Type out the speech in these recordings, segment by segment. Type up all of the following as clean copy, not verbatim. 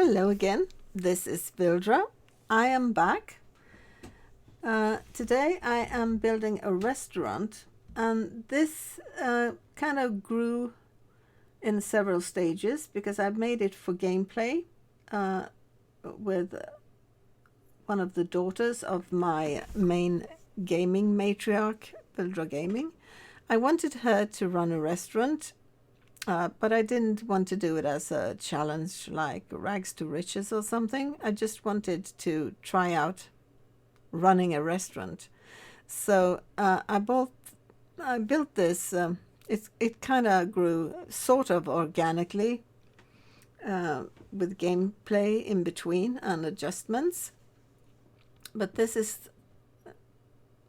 Hello again, this is Vildra. I am back. Today I am building a restaurant, and this kind of grew in several stages because I've made it for gameplay with one of the daughters of my main gaming matriarch, Vildra Gaming. I wanted her to run a restaurant, but I didn't want to do it as a challenge like Rags to Riches or something. I just wanted to try out running a restaurant. So I built this. It kind of grew sort of organically with gameplay in between and adjustments. But this is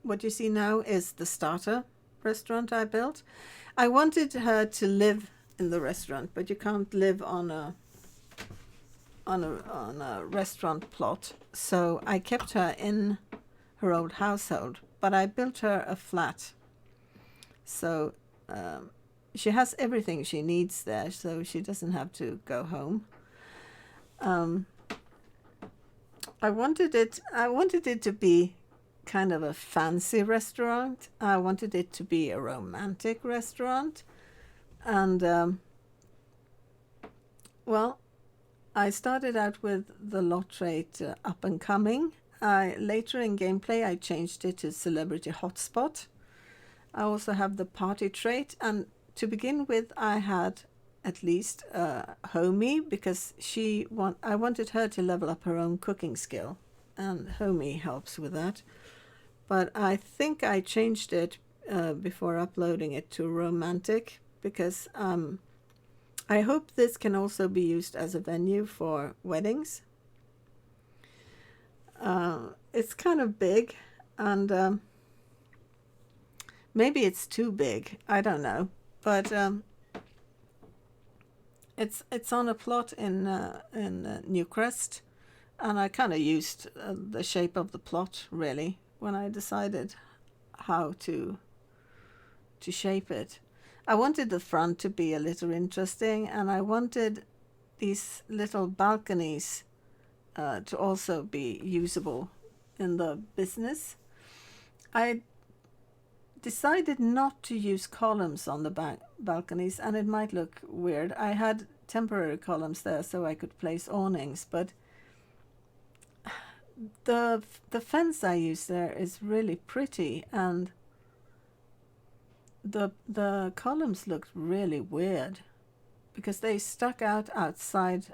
what you see now is the starter restaurant I built. I wanted her to live in the restaurant, but you can't live on a restaurant plot. So I kept her in her old household, but I built her a flat. So she has everything she needs there, so she doesn't have to go home. I wanted it to be kind of a fancy restaurant. I wanted it to be a romantic restaurant. And well, I started out with the lot rate up and coming. Later in gameplay I changed it to celebrity hotspot. I also have the party trait, and to begin with I had at least Homie, because I wanted her to level up her own cooking skill, and Homie helps with that. But I think I changed it before uploading it to romantic, because I hope this can also be used as a venue for weddings. It's kind of big, and maybe it's too big, I don't know, but it's on a plot in Newcrest, and I kind of used the shape of the plot really when I decided how to shape it. I wanted the front to be a little interesting, and I wanted these little balconies to also be usable in the business. I decided not to use columns on the balconies, and it might look weird. I had temporary columns there so I could place awnings, but the fence I use there is really pretty, and the columns looked really weird because they stuck out outside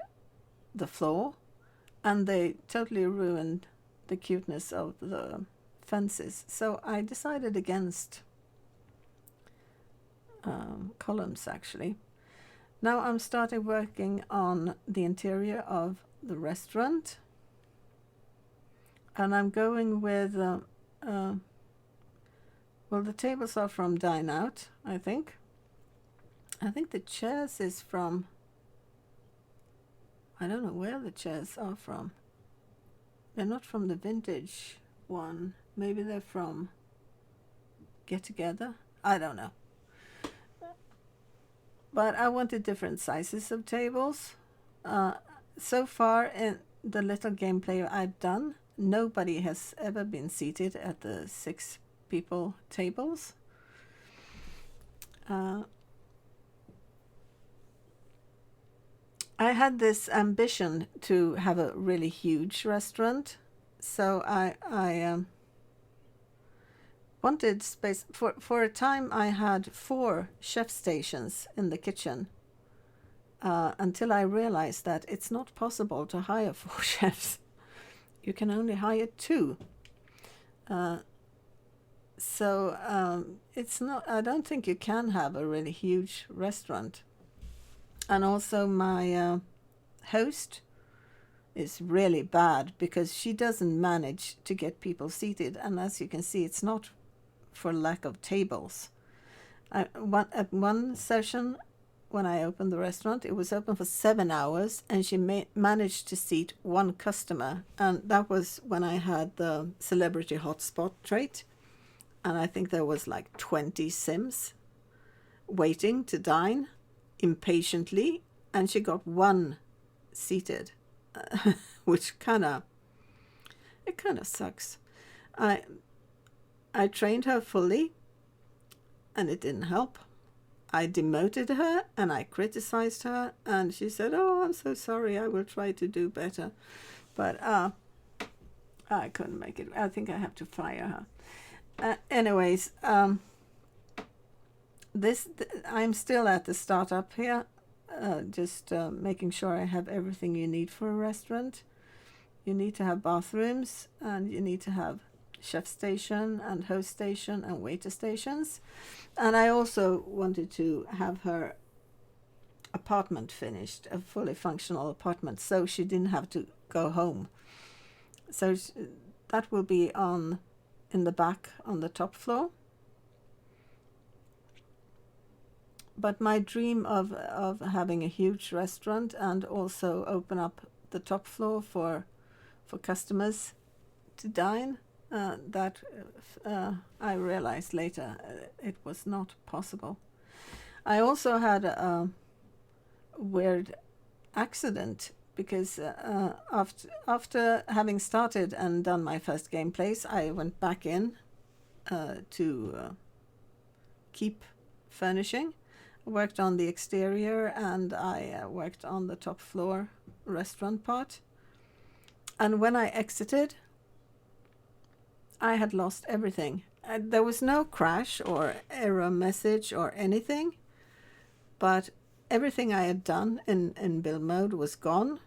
the floor, and they totally ruined the cuteness of the fences. So I decided against columns actually. Now I'm starting working on the interior of the restaurant, and I'm going with well, the tables are from Dine Out, I think. I think the chairs is from, I don't know where the chairs are from. They're not from the vintage one. Maybe they're from Get Together. I don't know. But I wanted different sizes of tables. So far in the little gameplay I've done, nobody has ever been seated at the 6 people tables. I had this ambition to have a really huge restaurant, so I wanted space. For a time I had 4 chef stations in the kitchen, until I realized that it's not possible to hire 4 chefs. You can only hire 2. So it's not, I don't think you can have a really huge restaurant. And also my host is really bad because she doesn't manage to get people seated, and as you can see, it's not for lack of tables. At one session when I opened the restaurant, it was open for 7 hours, and she managed to seat 1 customer, and that was when I had the celebrity hotspot trait, and I think there was like 20 SIMS waiting to dine impatiently, and she got 1 seated. which kind of sucks. I trained her fully, and it didn't help. I demoted her and I criticized her, and she said, "Oh, I'm so sorry. I will try to do better." But I couldn't make it. I think I have to fire her. Anyways, I'm still at the startup here, just making sure I have everything you need for a restaurant. You need to have bathrooms, and you need to have chef station and host station and waiter stations. And I also wanted to have her apartment finished, a fully functional apartment, so she didn't have to go home. So that will be in the back on the top floor. But my dream of having a huge restaurant and also open up the top floor for customers to dine, that I realized later it was not possible. I also had a weird accident because after having started and done my first gameplays, I went back in to keep furnishing. I worked on the exterior, and I worked on the top floor restaurant part. And when I exited, I had lost everything. There was no crash or error message or anything, but everything I had done in build mode was gone.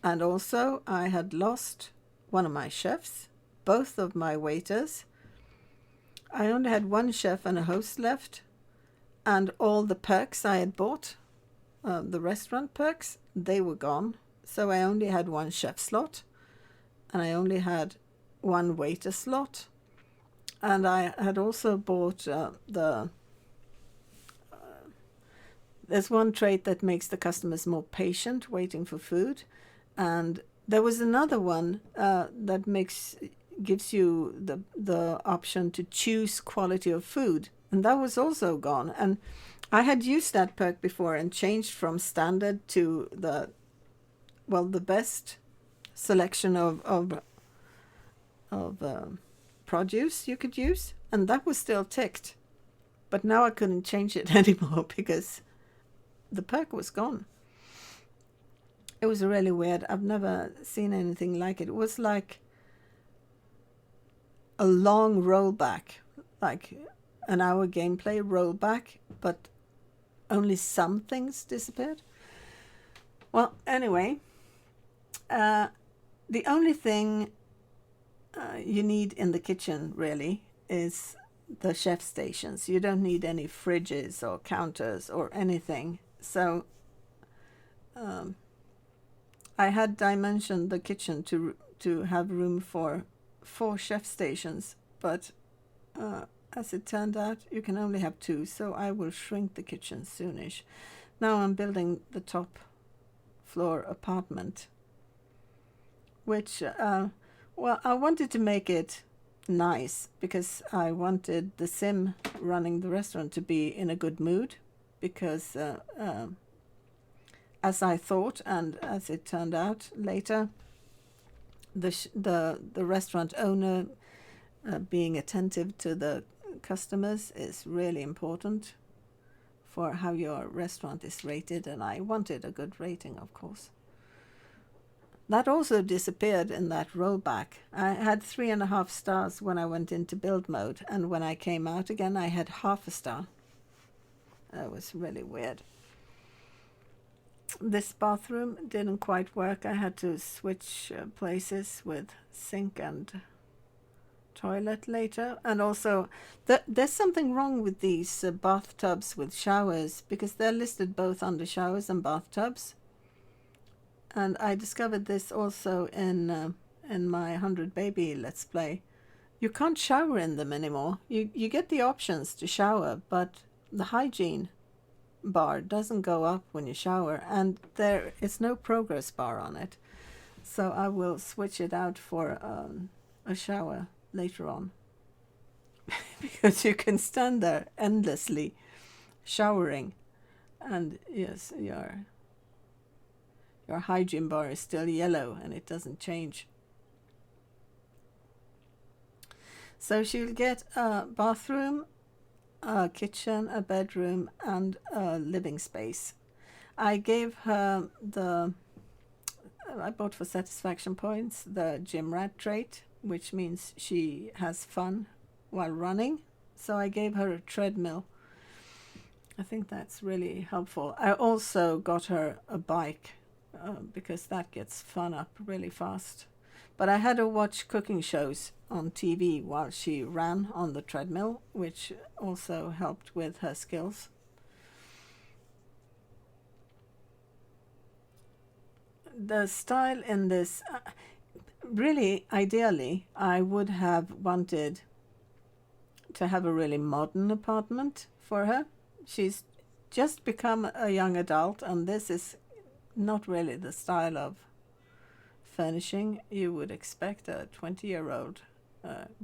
And also I had lost one of my chefs, both of my waiters. I only had one chef and a host left, and all the perks I had bought, the restaurant perks, they were gone. So I only had one chef slot, and I only had one waiter slot. And I had also bought there's one trait that makes the customers more patient waiting for food, and there was another one that gives you the option to choose quality of food, and that was also gone. And I had used that perk before and changed from standard to the best selection of produce you could use, and that was still ticked. But now I couldn't change it anymore because the perk was gone. It was really weird. I've never seen anything like it. It was like a long rollback, like an hour gameplay rollback, but only some things disappeared. Well, anyway, the only thing you need in the kitchen really is the chef stations. You don't need any fridges or counters or anything. So I had dimensioned the kitchen to have room for 4 chef stations, but as it turned out, you can only have 2, so I will shrink the kitchen soonish. Now I'm building the top floor apartment, which I wanted to make it nice because I wanted the sim running the restaurant to be in a good mood, because as I thought and as it turned out later, the restaurant owner being attentive to the customers is really important for how your restaurant is rated, and I wanted a good rating, of course. That also disappeared in that rollback. I had 3.5 stars when I went into build mode, and when I came out again I had half a star. That was really weird. This bathroom didn't quite work. I had to switch places with sink and toilet later. And also there's something wrong with these bathtubs with showers, because they're listed both under showers and bathtubs. And I discovered this also in my 100 Baby Let's Play. You can't shower in them anymore. You get the options to shower, but the hygiene bar doesn't go up when you shower, and there is no progress bar on it. So I will switch it out for a shower later on. Because you can stand there endlessly showering, and yes, your hygiene bar is still yellow and it doesn't change. So she'll get a bathroom, a kitchen, a bedroom, and a living space. I gave her I bought for satisfaction points the gym rat trait, which means she has fun while running. So I gave her a treadmill. I think that's really helpful. I also got her a bike because that gets fun up really fast. But I had her watch cooking shows on TV while she ran on the treadmill, which also helped with her skills. The style in this, really, ideally, I would have wanted to have a really modern apartment for her. She's just become a young adult, and this is not really the style of furnishing you would expect a 20-year-old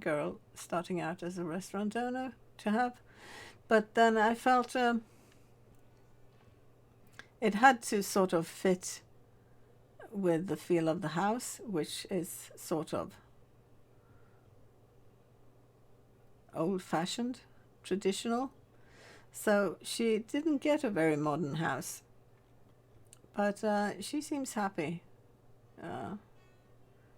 girl starting out as a restaurant owner to have. But then I felt it had to sort of fit with the feel of the house, which is sort of old-fashioned, traditional. So she didn't get a very modern house, but she seems happy.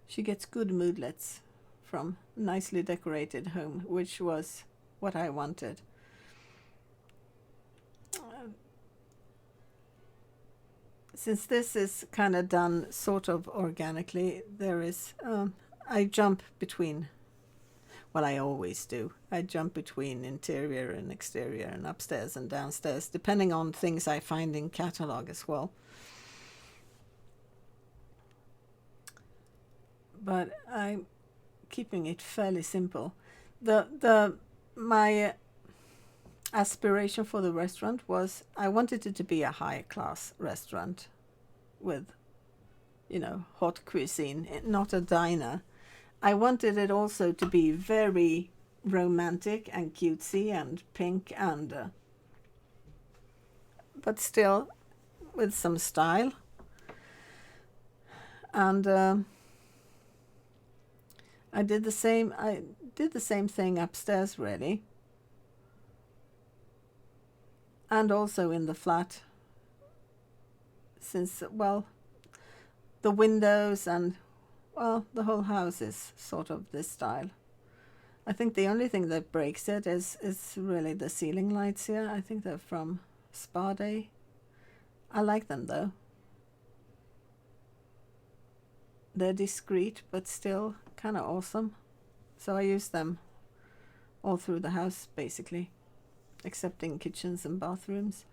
She gets good moodlets from nicely decorated home, which was what I wanted. Since this is kind of done sort of organically, there is, I jump between, well, I always do. I jump between interior and exterior and upstairs and downstairs, depending on things I find in catalog as well. But I'm keeping it fairly simple. My aspiration for the restaurant was I wanted it to be a high-class restaurant with, you know, hot cuisine, not a diner. I wanted it also to be very romantic and cutesy and pink and but still with some style. And I did the same thing upstairs, really. And also in the flat, since, well, the windows and, well, the whole house is sort of this style. I think the only thing that breaks it is really the ceiling lights here. I think they're from Spa Day. I like them, though. They're discreet, but still kind of awesome. So I use them all through the house, basically, except in kitchens and bathrooms.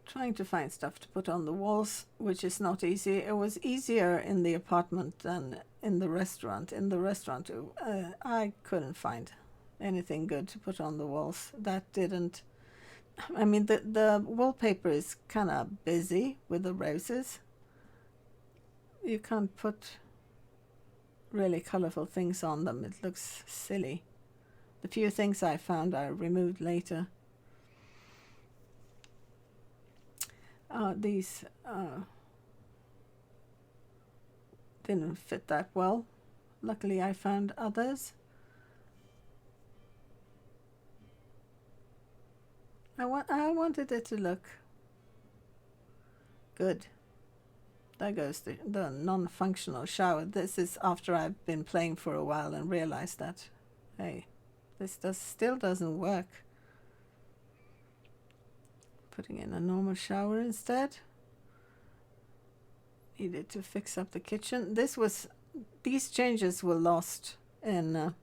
Trying to find stuff to put on the walls, which is not easy. It was easier in the apartment than in the restaurant. In the restaurant, I couldn't find anything good to put on the walls. That didn't... I mean, the wallpaper is kind of busy with the roses. You can't put really colorful things on them. It looks silly. The few things I found I removed later. These didn't fit that well. Luckily I found others. I wanted it to look good. There goes the non-functional shower. This is after I've been playing for a while and realized that, hey, this still doesn't work. Putting in a normal shower instead. Needed to fix up the kitchen. These changes were lost in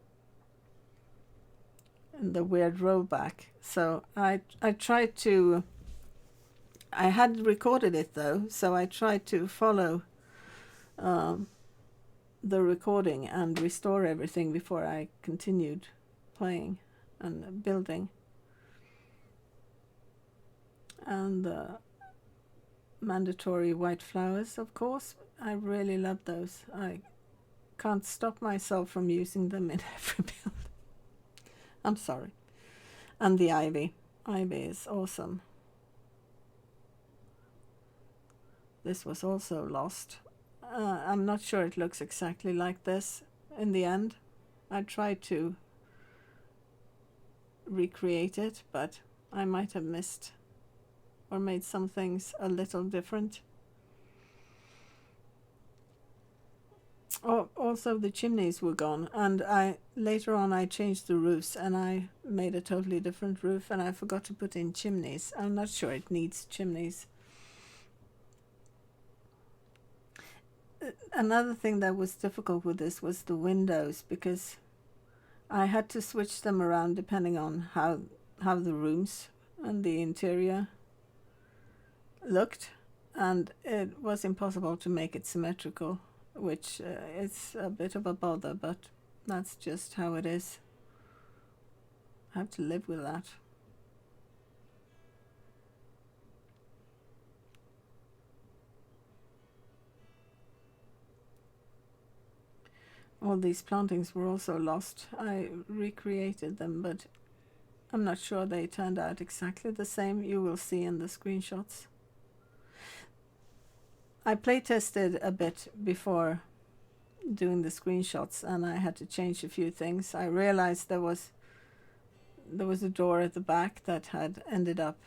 the weird rollback. So I tried to... I had recorded it though, so I tried to follow the recording and restore everything before I continued playing and building. And the mandatory white flowers, of course. I really love those. I can't stop myself from using them in every build. I'm sorry. And the ivy. Ivy is awesome. This was also lost. I'm not sure it looks exactly like this in the end. I tried to recreate it, but I might have missed or made some things a little different. Oh, also the chimneys were gone, and later on I changed the roofs and I made a totally different roof, and I forgot to put in chimneys. I'm not sure it needs chimneys. Another thing that was difficult with this was the windows, because I had to switch them around depending on how the rooms and the interior looked, and it was impossible to make it symmetrical, which is a bit of a bother, but that's just how it is. I have to live with that. All these plantings were also lost. I recreated them, but I'm not sure they turned out exactly the same. You will see in the screenshots. I playtested a bit before doing the screenshots, and I had to change a few things. I realized there was a door at the back that had ended up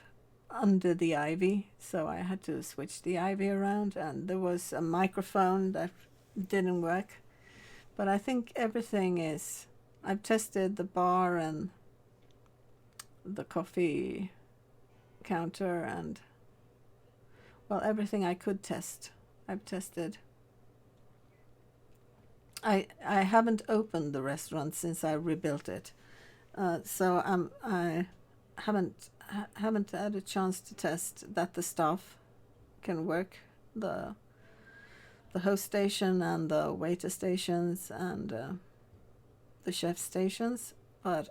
under the ivy, so I had to switch the ivy around, and there was a microphone that didn't work. But I think everything is... I've tested the bar and the coffee counter and, well, everything I could test, I've tested. I haven't opened the restaurant since I rebuilt it, so I haven't had a chance to test that the staff can work the host station and the waiter stations and the chef stations, but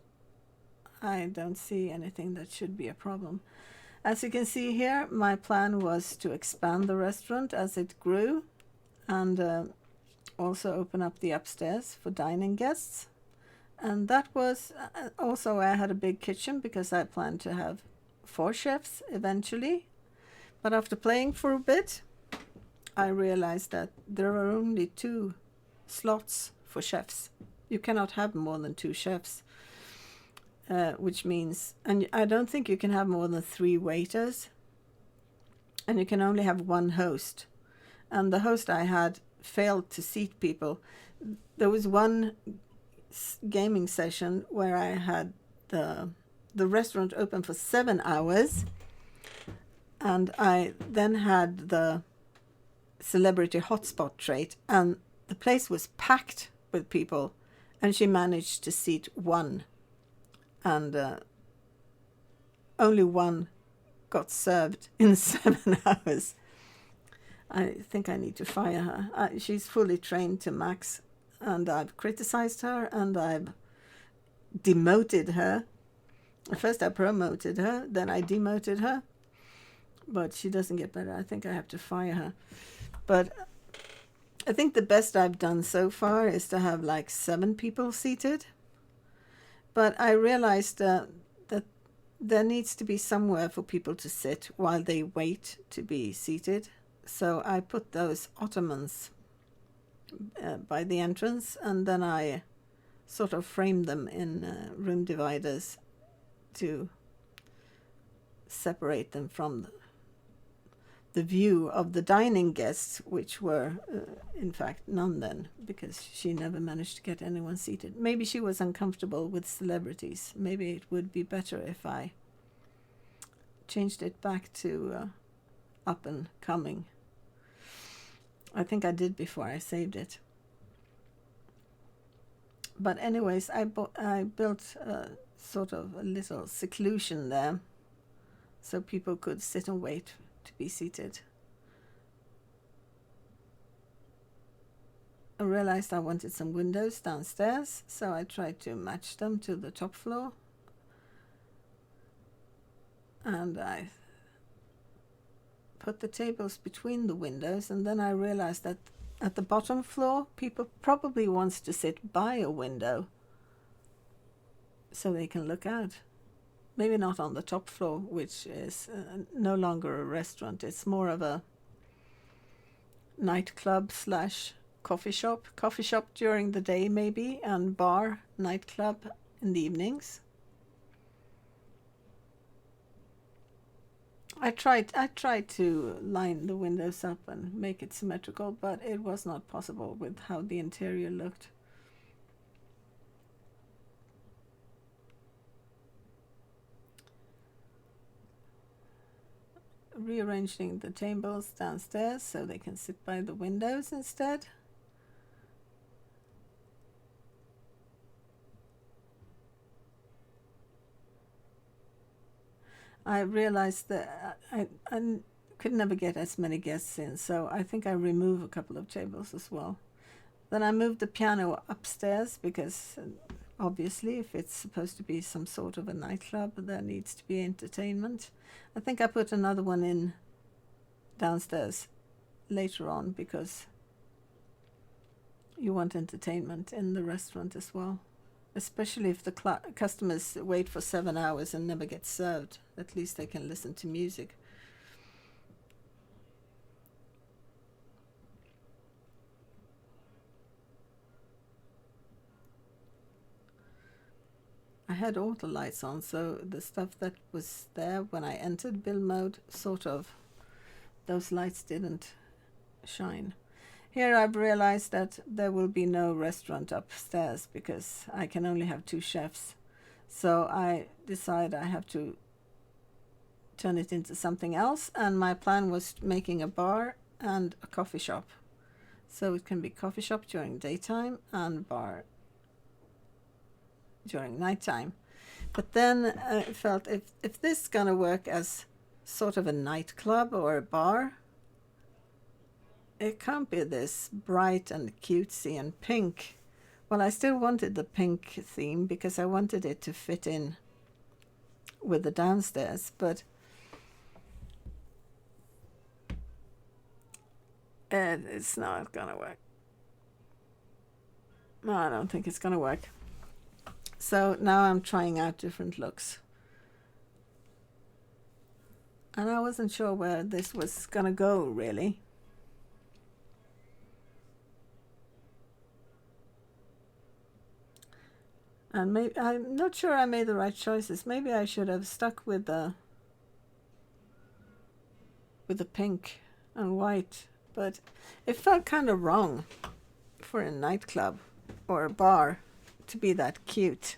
I don't see anything that should be a problem. As you can see here, my plan was to expand the restaurant as it grew, and also open up the upstairs for dining guests. And that was also, I had a big kitchen because I planned to have 4 chefs eventually. But after playing for a bit, I realized that there are only 2 slots for chefs. You cannot have more than 2 chefs, which means, and I don't think you can have more than 3 waiters, and you can only have 1 host. And the host I had failed to seat people. There was one gaming session where I had the restaurant open for 7 hours, and I then had the celebrity hotspot trait, and the place was packed with people, and she managed to seat 1, and only 1 got served in 7 hours. I think I need to fire her. She's fully trained to max, and I've criticized her and I've demoted her. First I promoted her, then I demoted her, but she doesn't get better. I think I have to fire her. But I think the best I've done so far is to have like 7 people seated. But I realized that there needs to be somewhere for people to sit while they wait to be seated. So I put those ottomans by the entrance, and then I sort of framed them in room dividers to separate them from the view of the dining guests, which were in fact none then, because she never managed to get anyone seated. Maybe she was uncomfortable with celebrities. Maybe it would be better if I changed it back to up and coming. I think I did before I saved it. But anyways, I built sort of a little seclusion there, so people could sit and wait to be seated. I realized I wanted some windows downstairs, so I tried to match them to the top floor. And I put the tables between the windows, and then I realized that at the bottom floor, people probably wants to sit by a window so they can look out. Maybe not on the top floor, which is no longer a restaurant. It's more of a nightclub slash coffee shop. Coffee shop during the day maybe, and bar, nightclub in the evenings. I tried to line the windows up and make it symmetrical, but it was not possible with how the interior looked. Rearranging the tables downstairs so they can sit by the windows instead. I realized that I could never get as many guests in, so I think I remove a couple of tables as well. Then I moved the piano upstairs because obviously if it's supposed to be some sort of a nightclub, there needs to be entertainment. I think I put another one in downstairs later on because you want entertainment in the restaurant as well. Especially if the customers wait for 7 hours and never get served. At least they can listen to music. I had all the lights on, so the stuff that was there when I entered build mode, sort of, those lights didn't shine. Here I've realized that there will be no restaurant upstairs because I can only have 2 chefs. So I decide I have to turn it into something else, and my plan was making a bar and a coffee shop. So it can be coffee shop during daytime and bar during nighttime. But then I felt if this is gonna work as sort of a nightclub or a bar, it can't be this bright and cutesy and pink. Well, I still wanted the pink theme because I wanted it to fit in with the downstairs, but it's not gonna work. No, I don't think it's gonna work. So now I'm trying out different looks. And I wasn't sure where this was gonna go, really. And maybe I'm not sure I made the right choices. Maybe I should have stuck with the pink and white, but it felt kind of wrong for a nightclub or a bar to be that cute.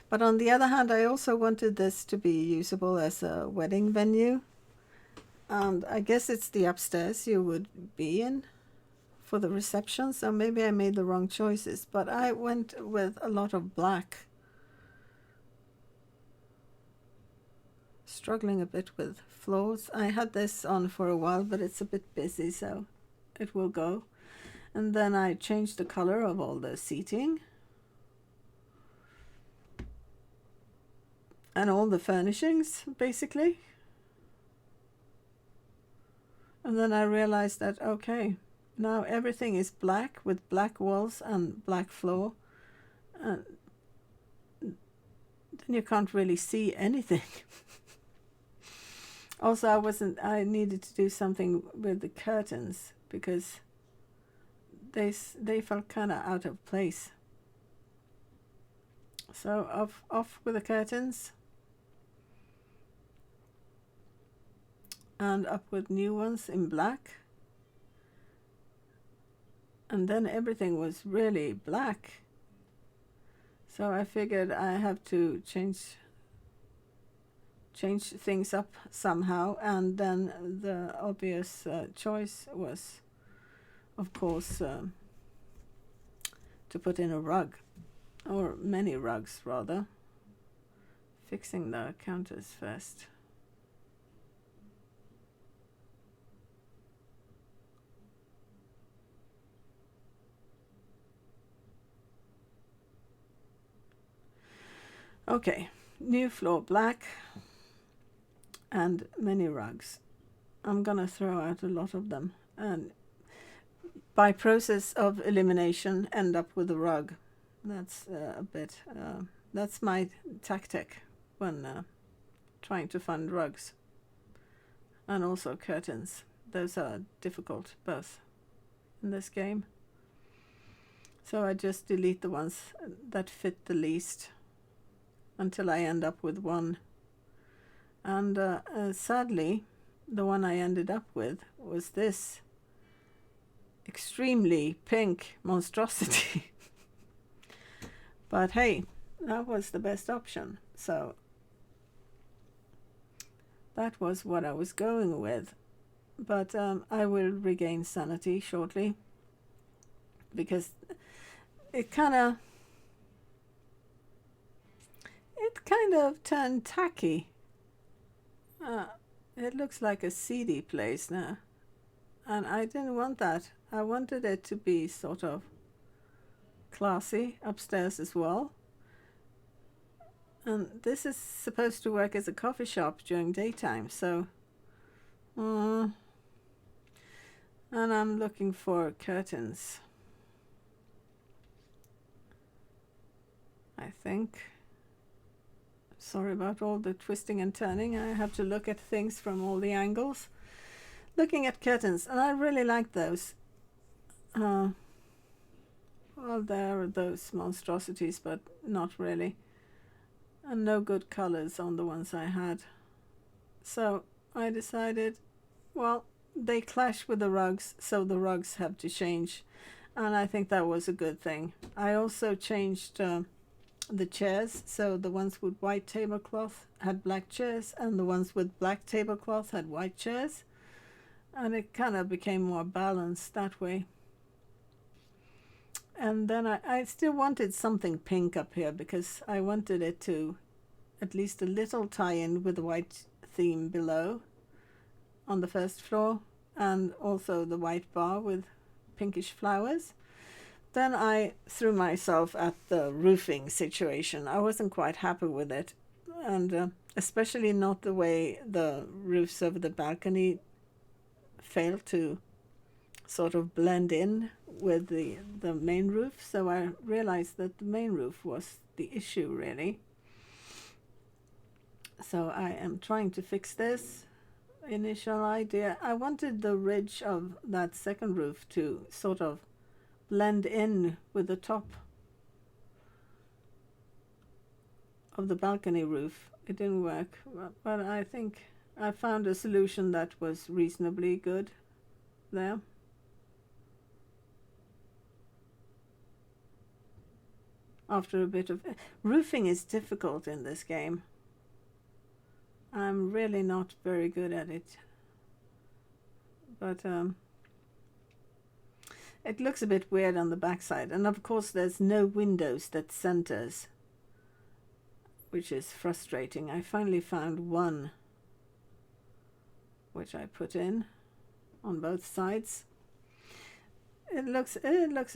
But on the other hand, I also wanted this to be usable as a wedding venue, and I guess it's the upstairs you would be in for the reception, so maybe I made the wrong choices, but I went with a lot of black. Struggling a bit with floors. I had this on for a while, but it's a bit busy, so it will go. And then I changed the color of all the seating and all the furnishings, basically. And then I realized that, okay, now everything is black with black walls and black floor. And then you can't really see anything. Also, I needed to do something with the curtains because they felt kind of out of place. So off with the curtains and up with new ones in black. And then everything was really black. So I figured I have to change things up somehow, and then the obvious choice was, of course, to put in a rug, or many rugs rather. Fixing the counters first. Okay, new floor black and many rugs. I'm gonna throw out a lot of them and by process of elimination end up with a rug. That's a bit, that's my tactic when trying to find rugs. and also curtains. Those are difficult both in this game. So I just delete the ones that fit the least until I end up with one. And sadly, the one I ended up with was this extremely pink monstrosity. But hey, that was the best option. So that was what I was going with. But I will regain sanity shortly, because it kind of turned tacky. It looks like a seedy place now, and I didn't want that. I wanted it to be sort of classy upstairs as well. And this is supposed to work as a coffee shop during daytime, so and I'm looking for curtains, I think. Sorry about all the twisting and turning. I have to look at things from all the angles. Looking at curtains, and I really like those. Well, there are those monstrosities, but not really. And no good colors on the ones I had. So I decided, well, they clash with the rugs, so the rugs have to change. And I think that was a good thing. I also changed the chairs, so the ones with white tablecloth had black chairs, and the ones with black tablecloth had white chairs, and it kind of became more balanced that way. And then I still wanted something pink up here, because I wanted it to at least a little tie in with the white theme below on the first floor, and also the white bar with pinkish flowers. Then I threw myself at the roofing situation. I wasn't quite happy with it, and especially not the way the roofs over the balcony failed to sort of blend in with the main roof. So I realized that the main roof was the issue, really. So I am trying to fix this. Initial idea, I wanted the ridge of that second roof to sort of blend in with the top of the balcony roof. It didn't work, but I think I found a solution that was reasonably good there. After a bit of roofing is difficult in this game. I'm really not very good at it, but it looks a bit weird on the backside, and of course there's no windows that centers, which is frustrating. I finally found one, which I put in on both sides. It looks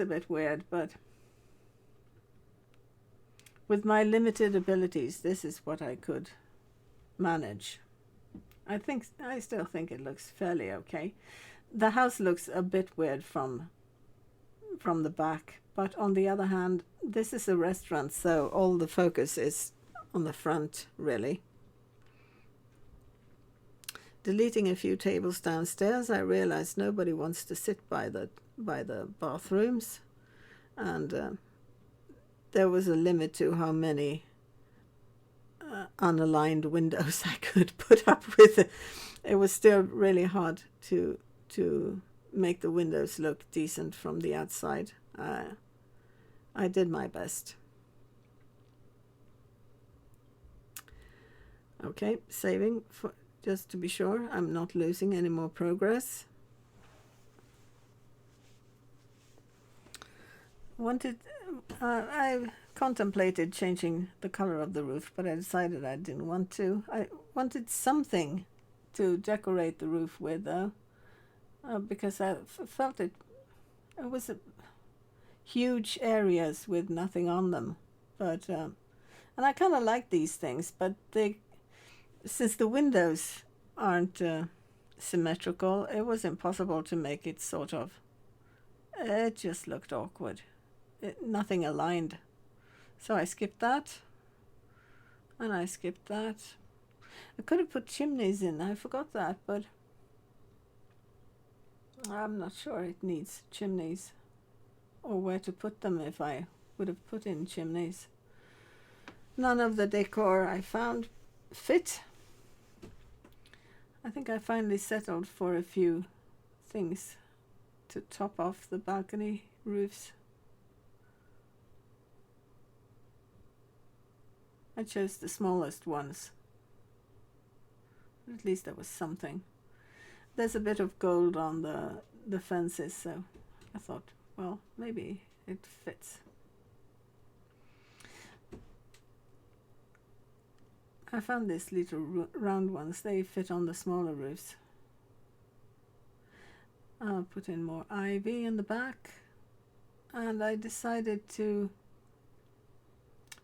a bit weird, but with my limited abilities, this is what I could manage. I still think it looks fairly okay. The house looks a bit weird from the back, but on the other hand, this is a restaurant, so all the focus is on the front, really. Deleting a few tables downstairs, I realized nobody wants to sit by the bathrooms, and there was a limit to how many unaligned windows I could put up with. It was still really hard to make the windows look decent from the outside. I did my best. Okay, saving for just to be sure I'm not losing any more progress. I contemplated changing the color of the roof, but I decided I didn't want to. I wanted something to decorate the roof with, because I felt it was huge areas with nothing on them. But and I kind of like these things, but since the windows aren't symmetrical, it was impossible to make it sort of. It just looked awkward. Nothing aligned. So I skipped that, and I skipped that. I could have put chimneys in, I forgot that, but I'm not sure it needs chimneys, or where to put them if I would have put in chimneys. None of the decor I found fit. I think I finally settled for a few things to top off the balcony roofs. I chose the smallest ones. At least there was something. There's a bit of gold on the fences, so I thought, well, maybe it fits. I found these little round ones. They fit on the smaller roofs. I'll put in more ivy in the back, and I decided to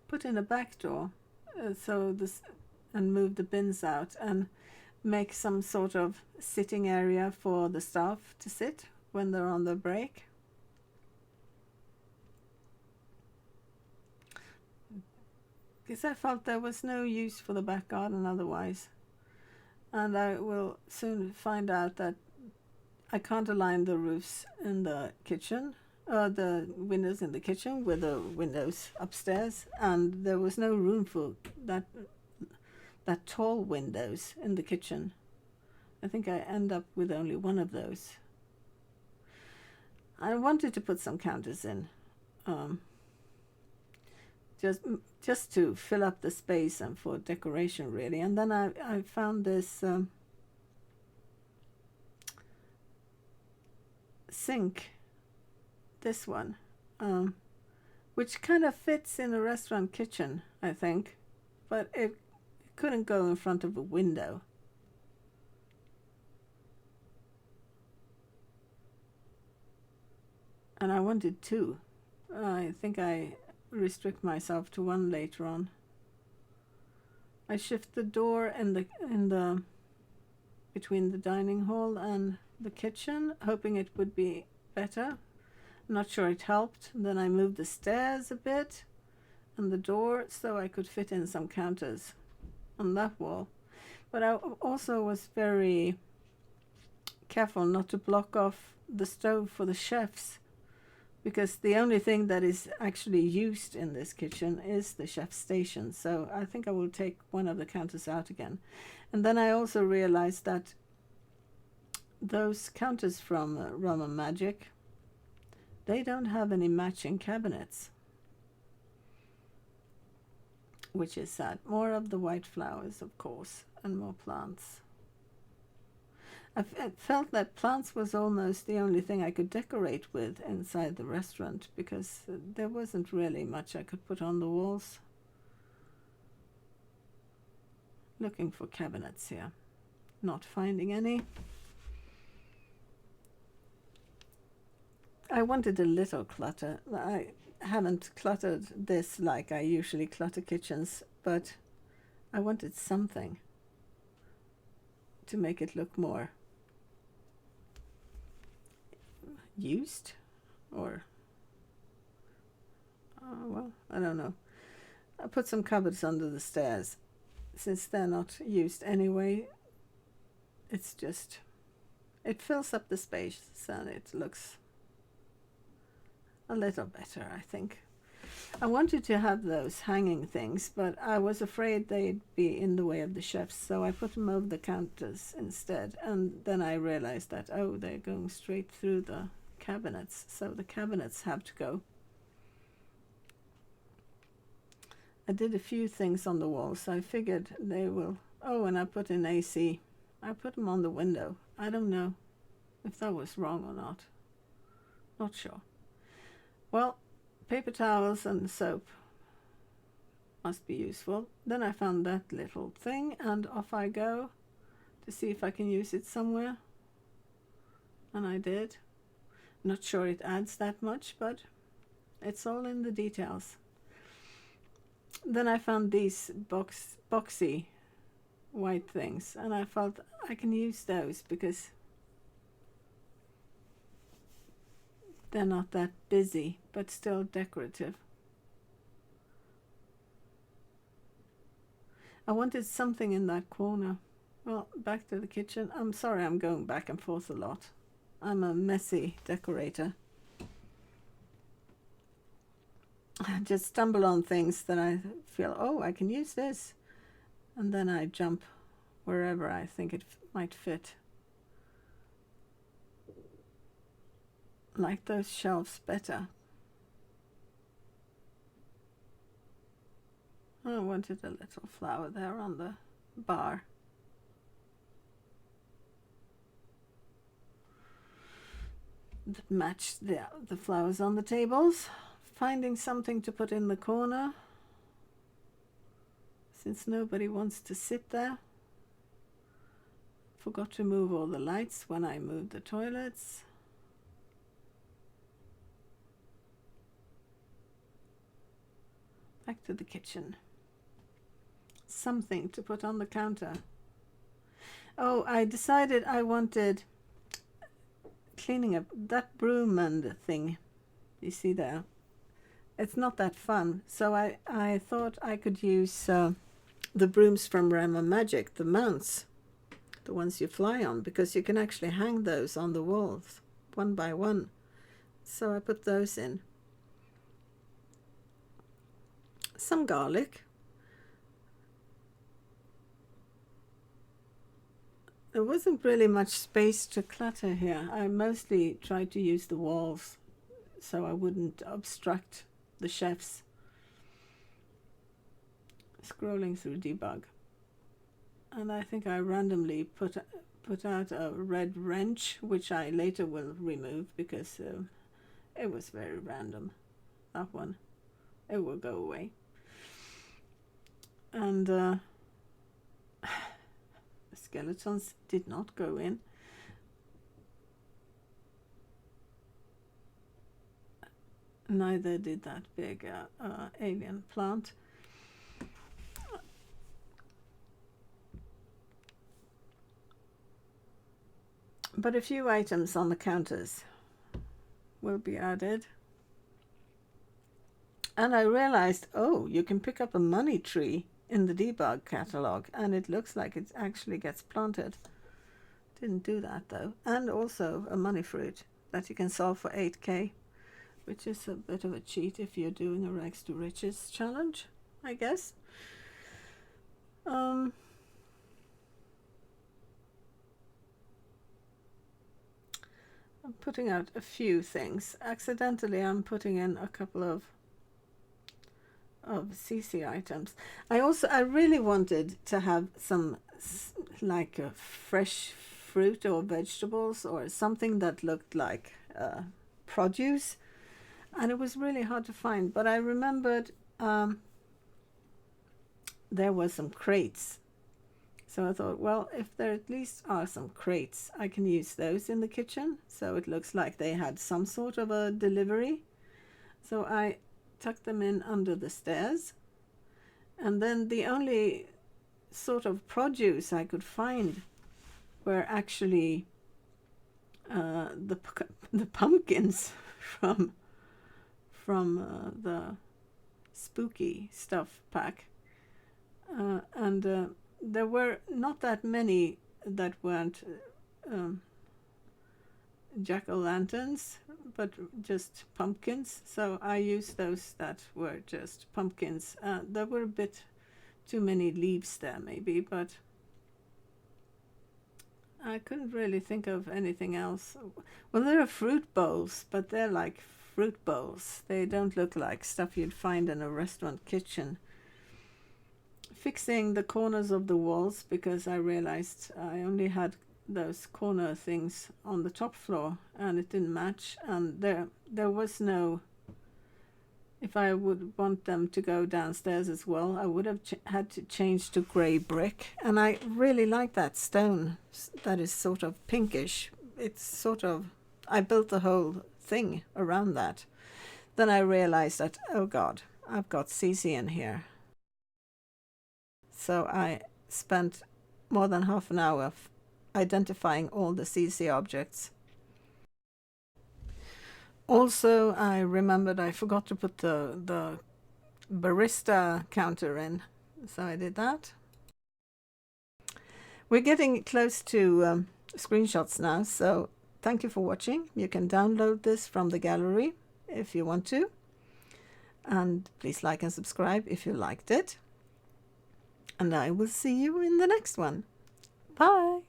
put in a back door, and move the bins out and make some sort of sitting area for the staff to sit when they're on their break. Because I felt there was no use for the back garden otherwise. And I will soon find out that I can't align the roofs in the kitchen, the windows in the kitchen with the windows upstairs, and there was no room for that tall windows in the kitchen. I think I end up with only one of those. I wanted to put some counters in, just to fill up the space and for decoration really. And then I found this sink, this one, which kind of fits in a restaurant kitchen, I think, but it couldn't go in front of a window. And I wanted two. I think I restrict myself to one later on. I shift the door in the between the dining hall and the kitchen, hoping it would be better. I'm not sure it helped. Then I moved the stairs a bit and the door so I could fit in some counters on that wall. But I also was very careful not to block off the stove for the chefs, because the only thing that is actually used in this kitchen is the chef's station. So I think I will take one of the counters out again. And then I also realized that those counters from Rum & Magic, they don't have any matching cabinets, which is sad. More of the white flowers, of course, and more plants. I felt that plants was almost the only thing I could decorate with inside the restaurant, because there wasn't really much I could put on the walls. Looking for cabinets here, not finding any. I wanted a little clutter. I haven't cluttered this like I usually clutter kitchens, but I wanted something to make it look more used, or well, I don't know. I put some cupboards under the stairs. Since they're not used anyway, it's just, it fills up the space and it looks a little better, I think. I wanted to have those hanging things, but I was afraid they'd be in the way of the chefs, so I put them over the counters instead. And then I realized that, oh, they're going straight through the cabinets, so the cabinets have to go. I did a few things on the walls, so I figured they will. Oh, and I put in AC. I put them on the window. I don't know if that was wrong or not. Not sure. Well, paper towels and soap must be useful. Then I found that little thing, and off I go to see if I can use it somewhere. And I did. Not sure it adds that much, but it's all in the details. Then I found these boxy white things, and I felt I can use those because they're not that busy, but still decorative. I wanted something in that corner. Well, back to the kitchen. I'm sorry I'm going back and forth a lot. I'm a messy decorator. I just stumble on things that I feel, oh, I can use this. And then I jump wherever I think it might fit. Like those shelves better. I wanted a little flower there on the bar. That matched the flowers on the tables. Finding something to put in the corner, since nobody wants to sit there. Forgot to move all the lights when I moved the toilets. Back to the kitchen. Something to put on the counter. Oh, I decided I wanted cleaning up that broom and thing. You see there? It's not that fun. So I thought I could use the brooms from Rama Magic, the mounts, the ones you fly on, because you can actually hang those on the walls one by one. So I put those in. Some garlic. There wasn't really much space to clutter here. I mostly tried to use the walls so I wouldn't obstruct the chefs. Scrolling through debug, and I think I randomly put out a red wrench, which I later will remove because it was very random. That one, it will go away. And the skeletons did not go in. Neither did that big alien plant. But a few items on the counters will be added. And I realized, oh, you can pick up a money tree in the debug catalog, and it looks like it actually gets planted. Didn't do that though. And also a money fruit that you can solve for 8k. Which is a bit of a cheat if you're doing a rags to riches challenge, I guess. I'm putting out a few things. Accidentally, I'm putting in a couple of CC items. I really wanted to have some like a fresh fruit or vegetables or something that looked like produce. And it was really hard to find, but I remembered there were some crates. So I thought, well, if there at least are some crates, I can use those in the kitchen. So it looks like they had some sort of a delivery. So I tucked them in under the stairs. And then the only sort of produce I could find were actually the pumpkins from the spooky stuff pack, and there were not that many that weren't jack-o'-lanterns, but just pumpkins. So I used those that were just pumpkins. There were a bit too many leaves there maybe, but I couldn't really think of anything else. Well, there are fruit bowls, but they're like fruit bowls. They don't look like stuff you'd find in a restaurant kitchen. Fixing the corners of the walls, because I realized I only had those corner things on the top floor and it didn't match, and there was no, if I would want them to go downstairs as well, I would have had to change to grey brick, and I really like that stone that is sort of pinkish. It's sort of, I built the whole thing around that. Then I realized that, oh god, I've got CC in here. So I spent more than half an hour identifying all the CC objects. Also, I remembered I forgot to put the barista counter in, so I did that. We're getting close to screenshots now, so thank you for watching. You can download this from the gallery if you want to. And please like and subscribe if you liked it. And I will see you in the next one. Bye!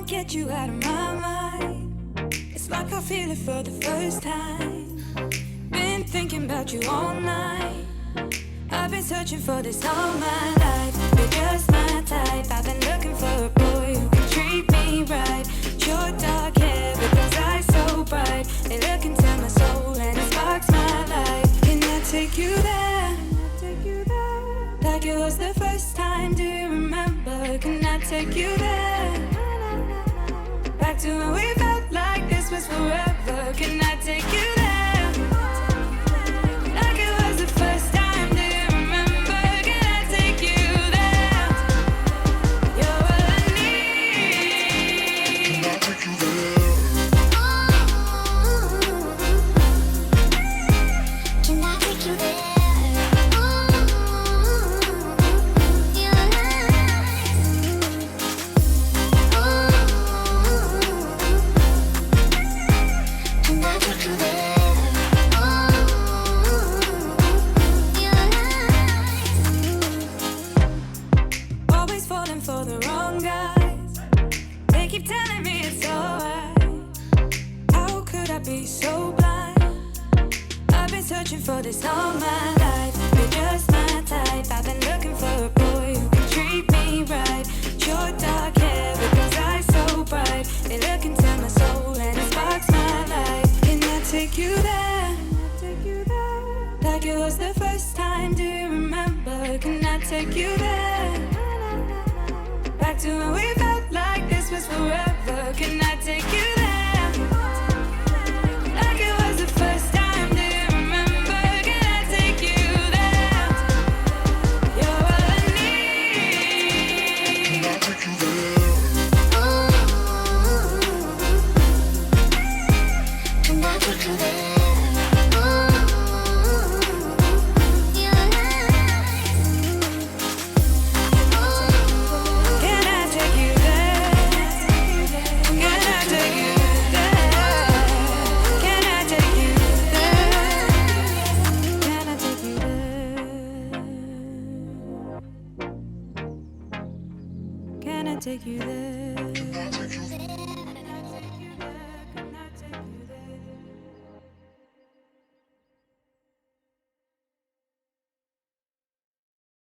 Get you out of my mind. It's like I feel it for the first time. Been thinking about you all night. I've been searching for this all my life. You're just my type. I've been looking for a boy who can treat me right. Your dark hair with those eyes so bright. They look into my soul and it sparks my life. Can I take you there? Like it was the first time. Do you remember? Can I take you there? Back to when we felt like this was forever. Can I take you there? Like it was the first time. Do you remember? Can I take you there? You're all I need. Can I take you there? Can I take you there? For the wrong guys, they keep telling me it's alright. How could I be so blind? I've been searching for this all my life. You're just my type. I've been looking for a boy who can treat me right. Your dark hair with those eyes so bright. They look into my soul and it sparks my life. Can I take you there? Like it was the first time. Do you remember? Can I take you there? Back to when we felt like this was forever. Can I take you there? Like it was the first time. Do you remember? Can I take you there? You're all I need. Can I take you there? Can I take you there? Take you there.